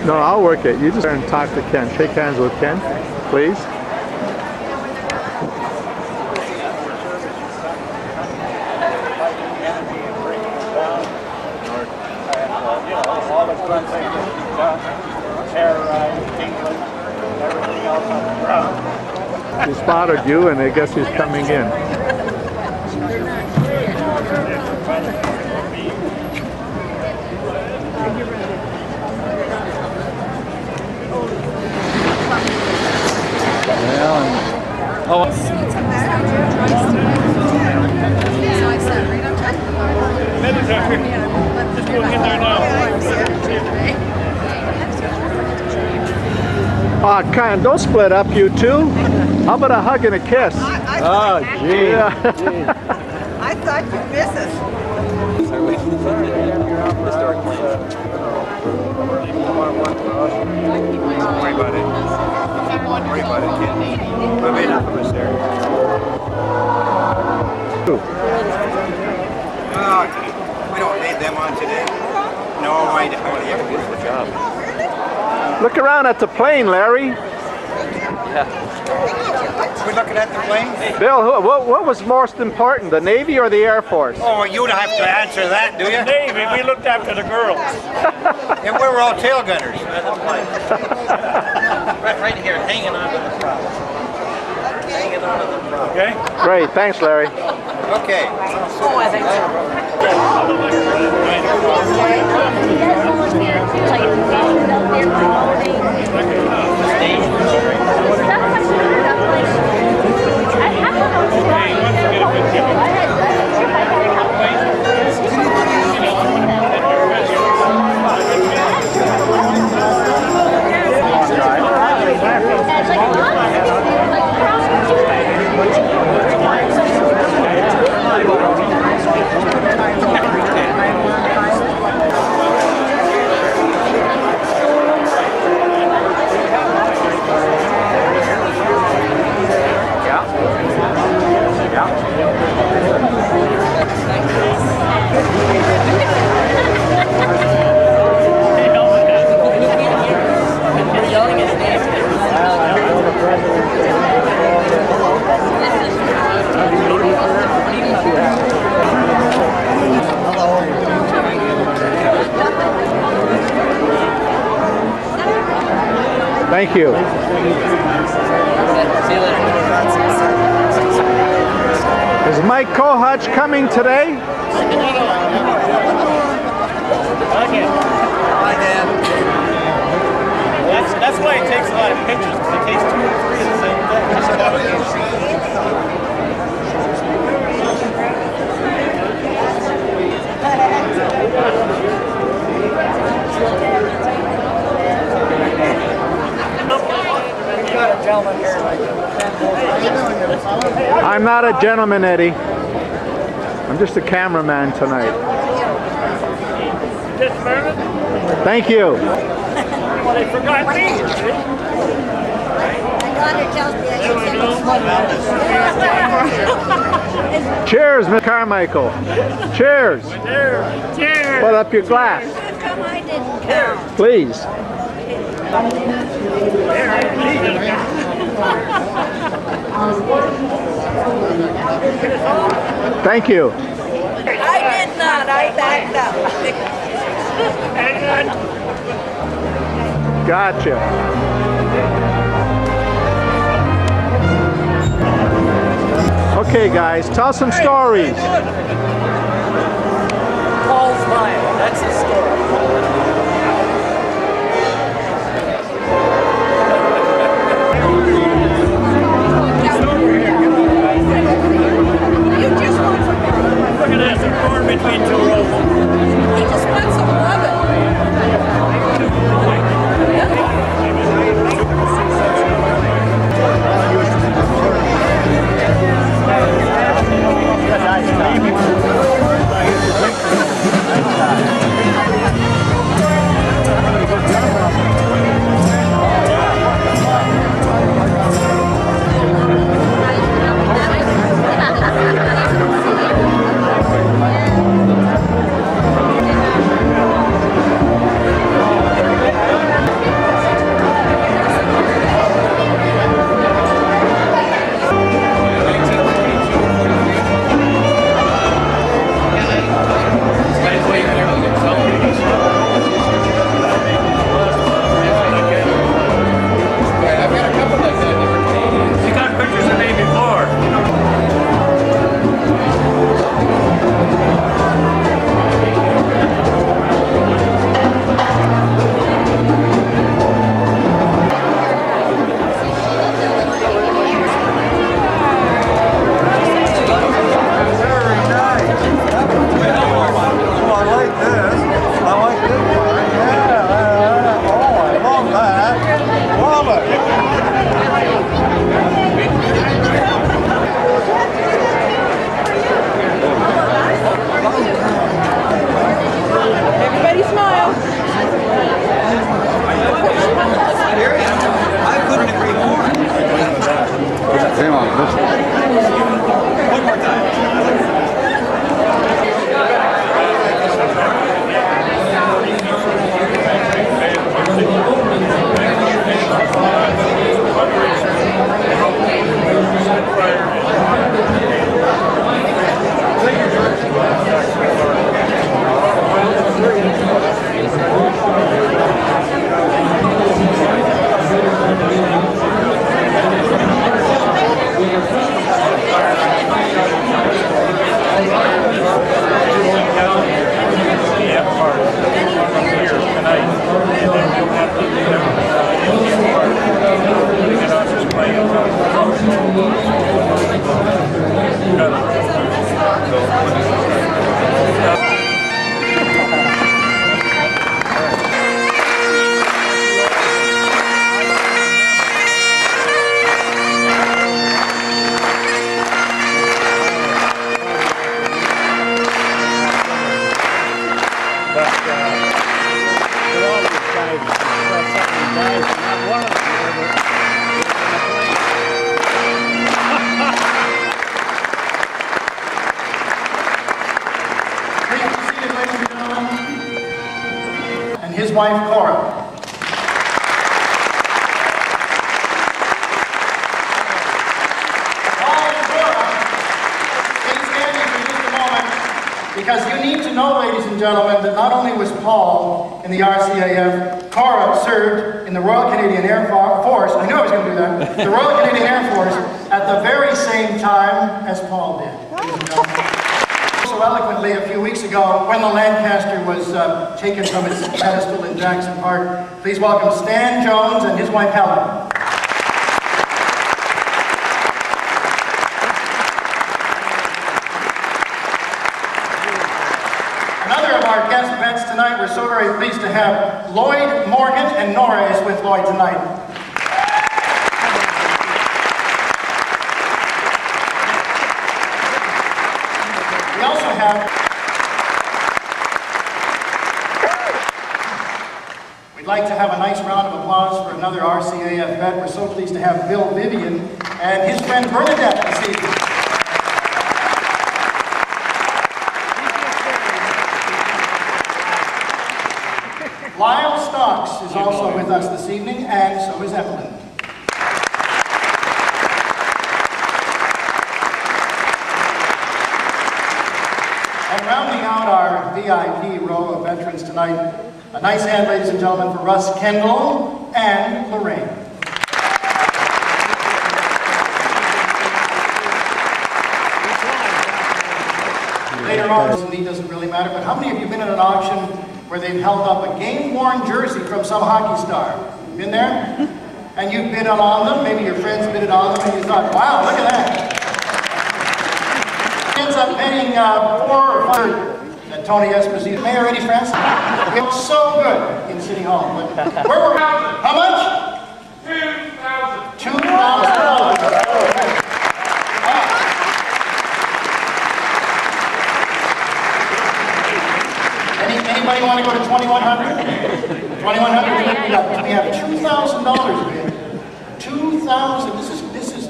No, I'll work it. You just go and talk to Ken. Shake hands with Ken, please. He spotted you, and I guess he's coming in. Oh, kind, don't split up, you two. How about a hug and a kiss? Oh, gee. Yeah. I thought you'd miss us. Historic place. Don't worry about it. Don't worry about it, kid. We've made enough of us there. Oh, we don't need them on today. No, I don't. You have a beautiful job. Look around at the plane, Larry. Yeah. We're looking at the plane? Bill, what was most important, the Navy or the Air Force? Oh, you don't have to answer that, do you? Navy, we looked after the girls. And we were all tail gunners. right here, hanging on to the prop. Hanging on to the prop. Okay? Great, thanks, Larry. Okay. Oh, I think so. Thank you. Is Mike Kohutch coming today? That's why it takes a lot of pictures, because it takes 2 or 3 of the same I'm not a gentleman, Eddie. I'm just a cameraman tonight. Thank you. Well, they forgot me. Cheers, Miss Carmichael. Cheers. Cheers. Put up your glass. Come, I didn't count. Please. Thank you. I did not. I backed up. Gotcha. Okay, guys, tell some stories. Paul's mine. That's his story. Look at this, a corn between 2 rows. He just wants some loving. Cora. Because you need to know, ladies and gentlemen, that not only was Paul in the RCAF, Cora served in the Royal Canadian Air Force, I knew I was going to do that, the Royal Canadian Air Force at the very same time as Paul did. So eloquently a few weeks ago, when the Lancaster was taken from its pedestal in Jackson Park, please welcome Stan Jones and his wife Helen. Our guest vets tonight, we're so very pleased to have Lloyd Morgan, and Nora is with Lloyd tonight. We also have, we'd like to have a nice round of applause for another RCAF vet. We're so pleased to have Bill Vivian and his friend Bernadette this evening. Lyle Stocks is also with us this evening, and so is Evelyn. And rounding out our VIP row of veterans tonight, a nice hand, ladies and gentlemen, for Russ Kendall and Lorraine. Later on, it doesn't really matter, but how many of you have been at an auction where they've held up a game-worn jersey from some hockey star? Been there? And you bid on them, maybe your friends bidded on them, and you thought, wow, look at that. Ends up bidding 4 or 5 at Tony Esposito. Mayor Eddie Francis. It was so good in City Hall. But where were we? How much? $2,000. $2,000. Anybody want to go to 2,100? 2,100? We have $2,000 bid. 2,000. This is.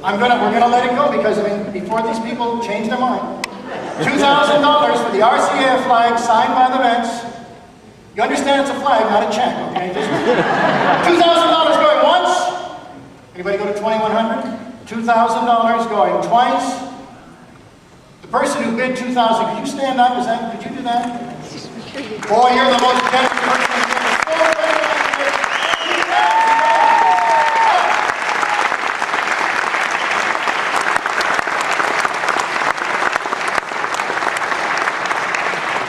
We're gonna let it go because I mean before these people change their mind. $2,000 for the RCAF flag signed by the vets. You understand it's a flag, not a check, okay? $2,000 going once. Anybody go to 2,100? $2,000 going twice. The person who bid 2,000, could you stand up? Could you do that? Boy, you're the most generous person in the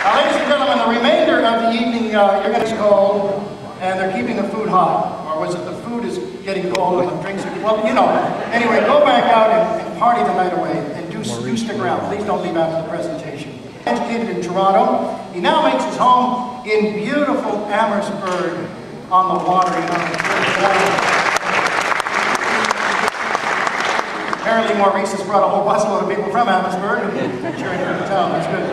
Now, ladies and gentlemen, the remainder of the evening, you're going to cold, and they're keeping the food hot. Or was it the food is getting cold and the drinks are, well, you know. Anyway, go back out and party the night away, and do stick around. Please don't leave after the presentation. Educated in Toronto, he now makes his home in beautiful Amherstburg on the water. Apparently Maurice has brought a whole busload of people from Amherstburg and cheering for the town. That's good.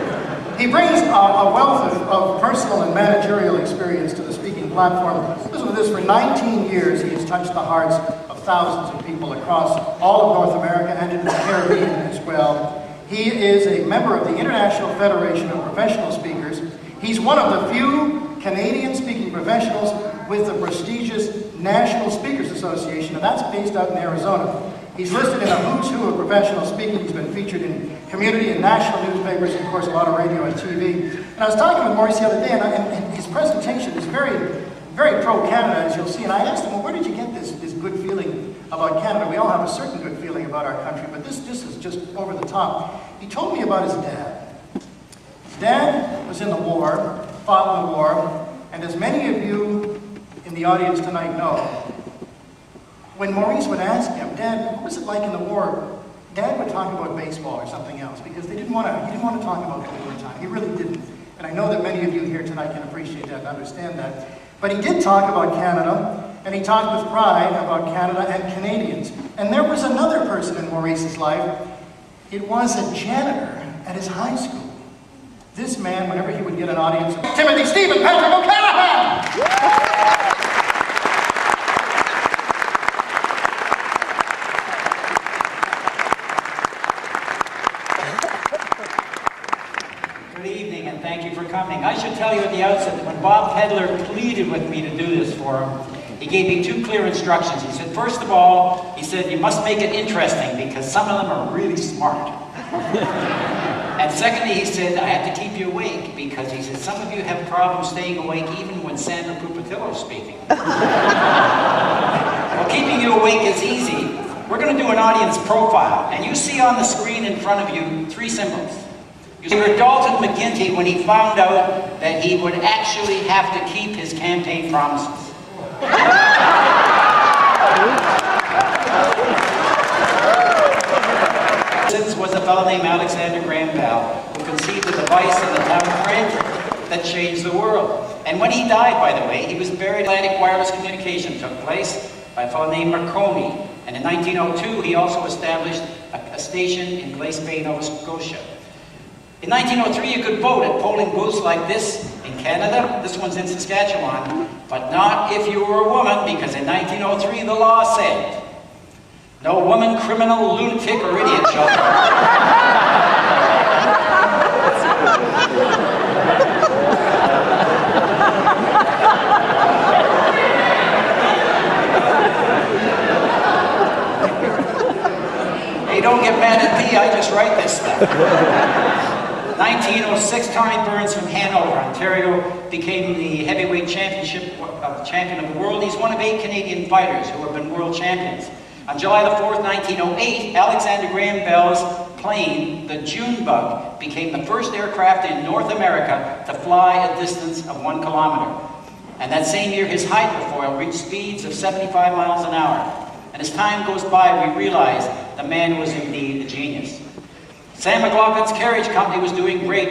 He brings a wealth of personal and managerial experience to the speaking platform. Listen to this, for 19 years he has touched the hearts of thousands of people across all of North America and in the Caribbean as well. He is a member of the International Federation of Professional Speakers. He's one of the few Canadian speaking professionals with the prestigious National Speakers Association, and that's based out in Arizona. He's listed in a who's who of professional speaking. He's been featured in community and national newspapers, and of course a lot of radio and TV. And I was talking with Maurice the other day, and his presentation is very, very pro-Canada, as you'll see. And I asked him, well, where did you get this good feeling about Canada? We all have a certain good feeling about our country, but this is just over the top. He told me about his dad. His dad was in the war, fought in the war, and as many of you in the audience tonight know, when Maurice would ask him, Dad, what was it like in the war? Dad would talk about baseball or something else because he didn't want to talk about the wartime. He really didn't. And I know that many of you here tonight can appreciate that and understand that. But he did talk about Canada, and he talked with pride about Canada and Canadians. And there was another person in Maurice's life. It was a janitor at his high school. This man, whenever he would get an audience, Timothy Stephen Patrick O'Callaghan! Good evening, and thank you for coming. I should tell you at the outset that when Bob Pedler pleaded pleaded with me to do this for him. He gave me 2 clear instructions. He said, first of all, he said, you must make it interesting because some of them are really smart. And secondly, he said, I have to keep you awake because he said, some of you have problems staying awake even when Sandra Pupatillo is speaking. Well, keeping you awake is easy. We're going to do an audience profile, and you see on the screen in front of you 3 symbols. You see Dalton McGuinty when he found out that he would actually have to keep his campaign promises. Was a fellow named Alexander Graham Bell who conceived a device in the town of Print that changed the world. And when he died, by the way, he was buried. Atlantic wireless communication took place by a fellow named Marconi. And in 1902, he also established a station in Glace Bay, Nova Scotia. In 1903, you could vote at polling booths like this in Canada. This one's in Saskatchewan, but not if you were a woman, because in 1903, the law said, no woman, criminal, lunatic, or idiot shall vote. Hey, don't get mad at me, I just write this stuff. 1906, Tommy Burns from Hanover, Ontario, became the heavyweight champion of the world. He's one of 8 Canadian fighters who have been world champions. On July the 4th, 1908, Alexander Graham Bell's plane, the Junebug, became the first aircraft in North America to fly a distance of 1 kilometer. And that same year, his hydrofoil reached speeds of 75 miles an hour. And as time goes by, we realize the man was indeed a genius. Sam McLaughlin's carriage company was doing great.